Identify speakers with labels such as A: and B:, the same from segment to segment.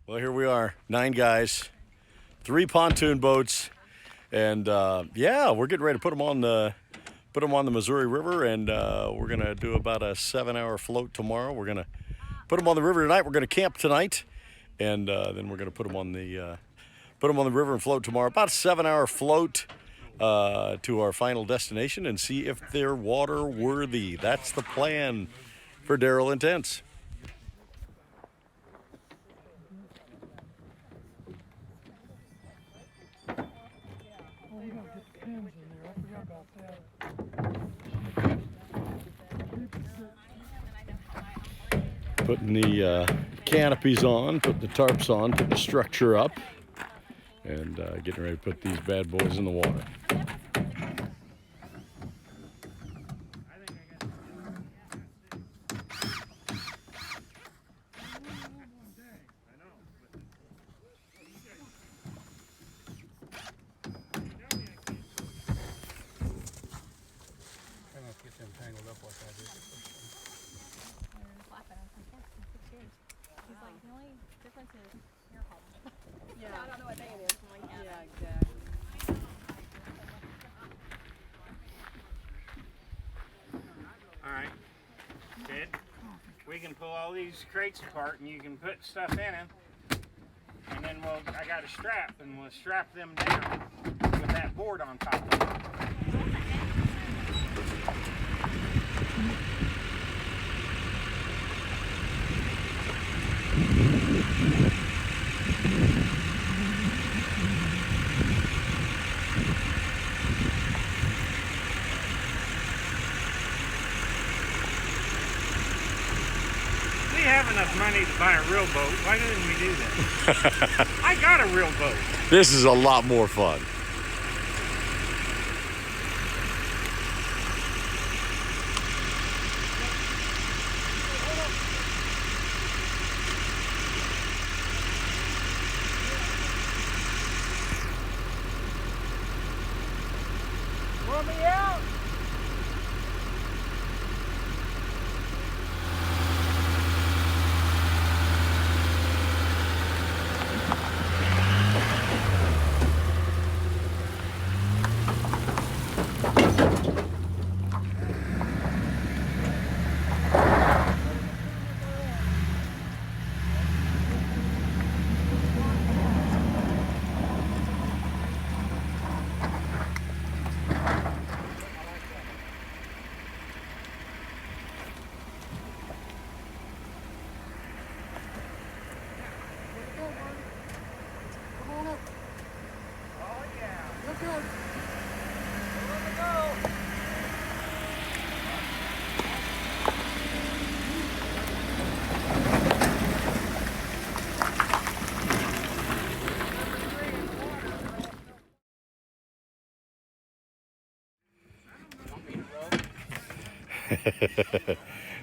A: Well, here we are, 9 guys, 3 pontoon boats, and yeah, we're getting ready to put them on the Missouri River, and we're gonna do about a 7-hour float tomorrow. We're gonna put them on the river tonight. We're gonna camp tonight, and then we're gonna put them on the river and float tomorrow. About a 7-hour float to our final destination, and see if they're water worthy. That's the plan for Darrell Intense. Putting the canopies on, putting the tarps on, putting the structure up, and getting ready to put these bad boys in the water.
B: He's like, the only difference is hair color. Yeah. I don't know what day it is. I'm like,
C: yeah, exactly.
D: Alright, Ted, we can pull all these crates apart and you can put stuff in them. And then I got a strap, and we'll strap them down with that board on top of it. We have enough money to buy a real boat. Why didn't we do that? I got a real boat.
A: This is a lot more fun.
D: Want me out?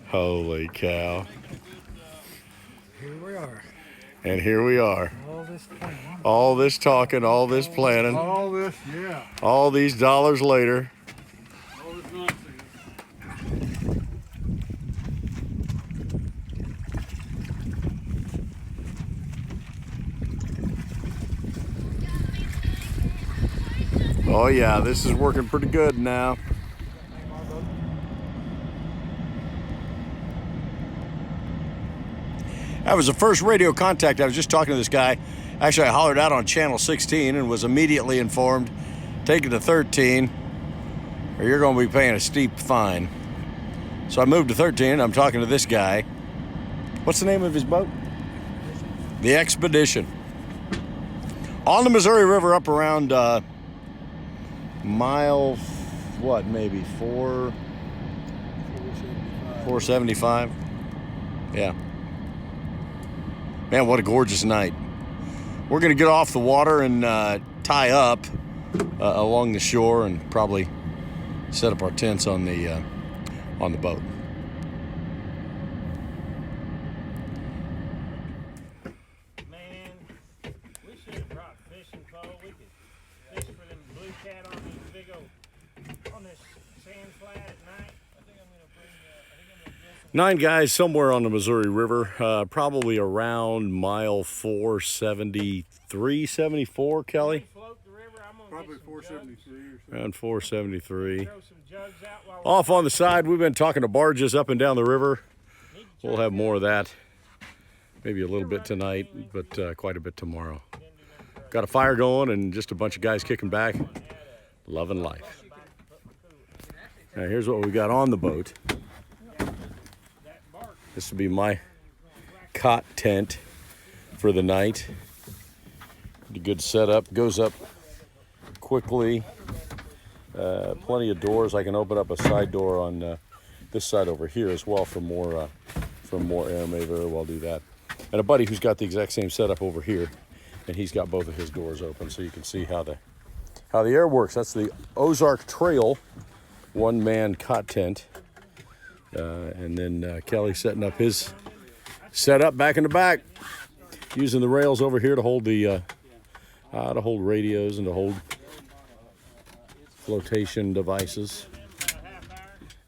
A: Holy cow.
E: Here we are.
A: And here we are.
E: All this planning.
A: All this talking, all this planning,
E: All this, yeah.
A: all these dollars later.
E: All this nonsense.
A: Oh yeah, this is working pretty good now. That was the first radio contact. I was just talking to this guy. Actually, I hollered out on channel 16 and was immediately informed, take it to 13 or you're going to be paying a steep fine. So I moved to 13. I'm talking to this guy. What's the name of his boat? The Expedition. On the Missouri River, up around mile, what, maybe 475? Yeah. Man, what a gorgeous night. We're going to get off the water and tie up along the shore and probably set up our tents on the boat.
D: Man, we should have brought fishing pole. We could fish for them blue cat on these big old, on this sand flat at night.
E: I think I'm gonna bring some
A: 9 guys somewhere on the Missouri River, probably around mile 473, 74, Kelly?
D: Float the river. I'm gonna
E: Probably
D: get some jugs.
E: 473 or so.
A: Around 473.
D: Throw some jugs out while
A: Off on the side, we've been talking to barges up and down the river. We'll have more of that. Maybe a little bit tonight, but quite a bit tomorrow. Got a fire going and just a bunch of guys kicking back, loving life. Now here's what we got on the boat. This will be my cot tent for the night. A good setup, goes up quickly. Plenty of doors. I can open up a side door on this side over here as well for more air. May very well do that. And a buddy who's got the exact same setup over here, and he's got both of his doors open, so you can see how the air works. That's the Ozark Trail one-man cot tent, and then Kelly setting up his setup back in the back, using the rails over here to hold the to hold radios and to hold flotation devices.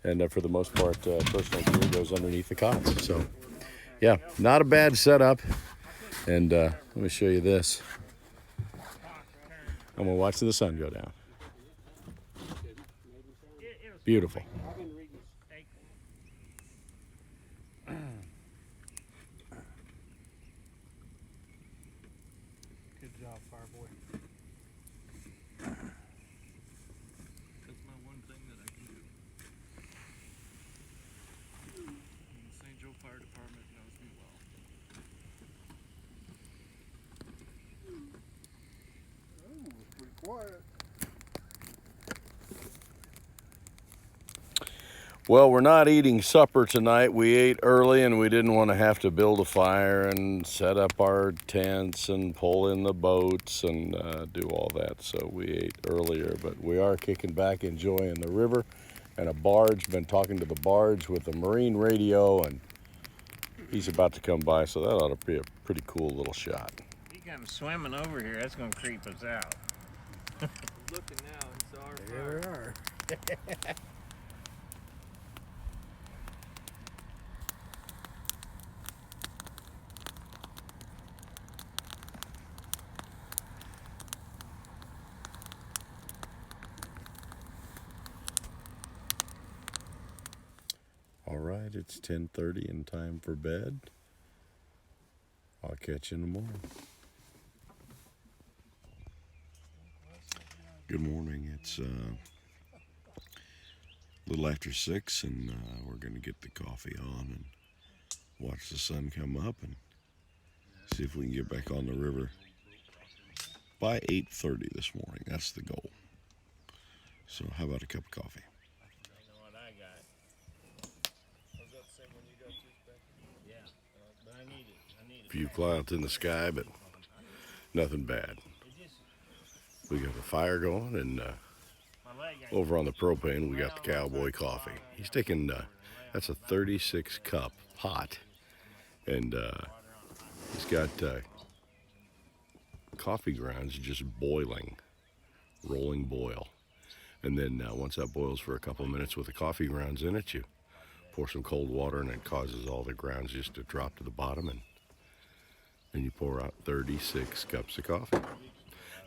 A: And for the most part, personal gear goes underneath the cots. So, yeah, not a bad setup. And let me show you this. I'm gonna watch the sun go down. Beautiful.
E: Good job, Fireboy.
C: That's my one thing that I can do. And the St. Joe Fire Department knows me well.
E: Oh, it's pretty quiet.
A: Well, we're not eating supper tonight. We ate early and we didn't want to have to build a fire and set up our tents and pull in the boats and do all that. So we ate earlier, but we are kicking back, enjoying the river and a barge. Been talking to the barge with a marine radio, and he's about to come by, so that ought to be a pretty cool little shot.
D: If he comes swimming over here, that's gonna creep us out.
C: Looking now, it's our
E: There we are.
A: All right, it's 10:30 and time for bed. I'll catch you in the morning. Good morning. It's a little after 6, and we're going to get the coffee on and watch the sun come up and see if we can get back on the river by 8:30 this morning. That's the goal. So how about a cup of coffee?
D: You know what I got?
C: Was that the same one you got too, Beck?
D: Yeah, but I need it. I need it.
A: Few clouds in the sky, but nothing bad. We got a fire going, and
D: My leg ain't
A: over on the propane, we got the cowboy coffee. He's taking, that's a 36 cup pot, and he's got coffee grounds just boiling, rolling boil. And then once that boils for a couple of minutes with the coffee grounds in it, you pour some cold water, and it causes all the grounds just to drop to the bottom, and then you pour out 36 cups of coffee.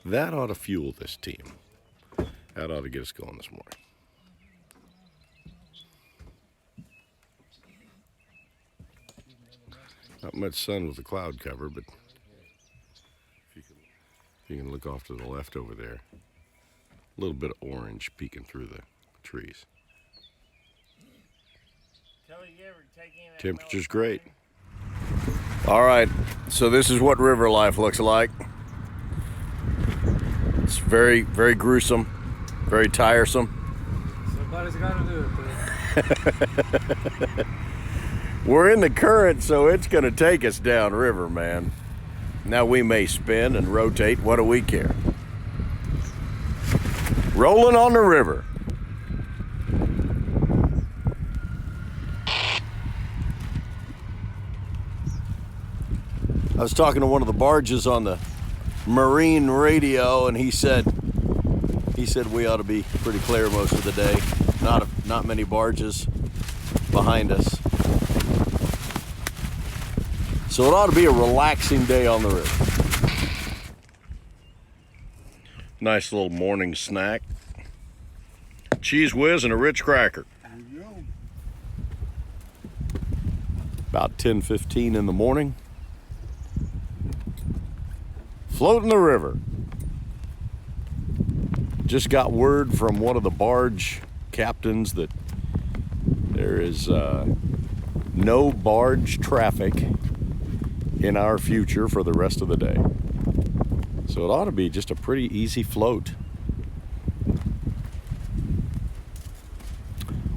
A: That ought to fuel this team. That ought to get us going this morning. Not much sun with the cloud cover, but if you can look off to the left over there, a little bit of orange peeking through the trees.
D: Kelly, you ever take any of that
A: Temperature's
D: melatonin?
A: great. All right, so this is what river life looks like. It's very, very gruesome, very tiresome.
C: Somebody's got to do it,
A: We're in the current, so it's going to take us downriver, man. Now we may spin and rotate. What do we care? Rolling on the river. I was talking to one of the barges on the marine radio, and he said we ought to be pretty clear most of the day. Not many barges behind us. So it ought to be a relaxing day on the river. Nice little morning snack. Cheese whiz and a Ritz cracker.
E: There you go.
A: About 10:15 in the morning. Floating the river. Just got word from one of the barge captains that there is no barge traffic in our future for the rest of the day. So it ought to be just a pretty easy float.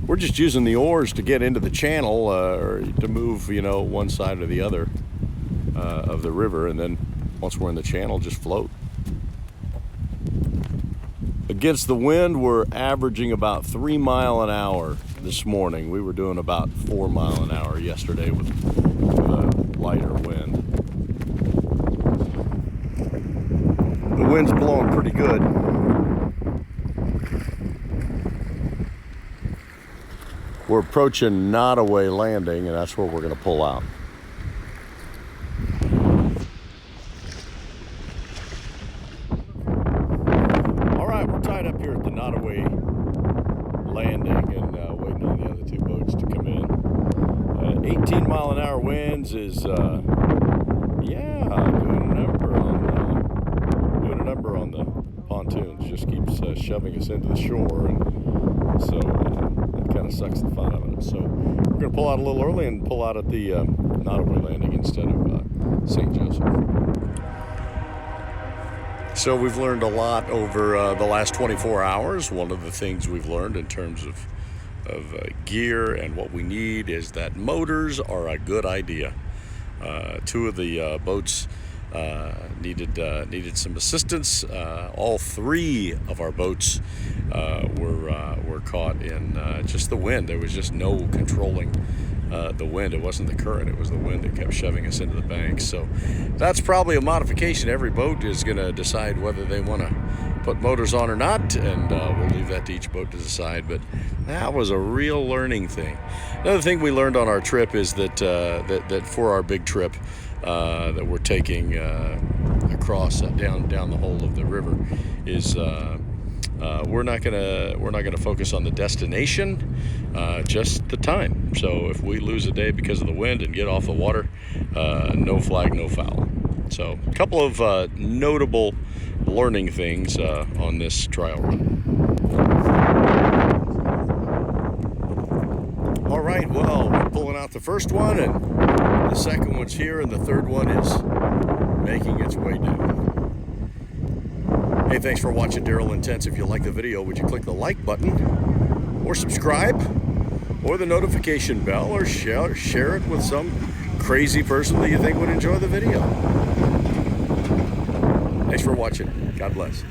A: We're just using the oars to get into the channel or to move, one side or the other of the river, and then once we're in the channel, just float. Against the wind, we're averaging about 3 miles an hour this morning. We were doing about 4 miles an hour yesterday with a lighter wind. The wind's blowing pretty good. We're approaching Nottoway Landing, and that's where we're going to pull out. All right, we're tied up here at the Nottoway Landing and waiting on the other two boats to come in. 18 mile an hour winds is, doing a number on the pontoons. Just keeps shoving us into the shore, and so that kind of sucks the fun out of it. So we're going to pull out a little early and pull out at the Nottoway Landing instead of St. Joseph. So we've learned a lot over the last 24 hours. One of the things we've learned in terms of gear and what we need is that motors are a good idea. Two of the boats needed some assistance. All three of our boats were caught in just the wind. There was just no controlling the wind. It wasn't the current, it was the wind that kept shoving us into the bank. So that's probably a modification. Every boat is going to decide whether they want to put motors on or not, and we'll leave that to each boat to decide. But that was a real learning thing. Another thing we learned on our trip is that that for our big trip that we're taking across down the whole of the river is we're not gonna focus on the destination, just the time. So if we lose a day because of the wind and get off the water, no flag, no foul. So a couple of notable learning things on this trial run. All right, well, we're pulling out the first one, and the second one's here, and the third one is making its way down. Hey, thanks for watching Darrell Intense. If you like the video, would you click the like button, or subscribe, or the notification bell, or share it with some crazy person that you think would enjoy the video. Thanks for watching. God bless.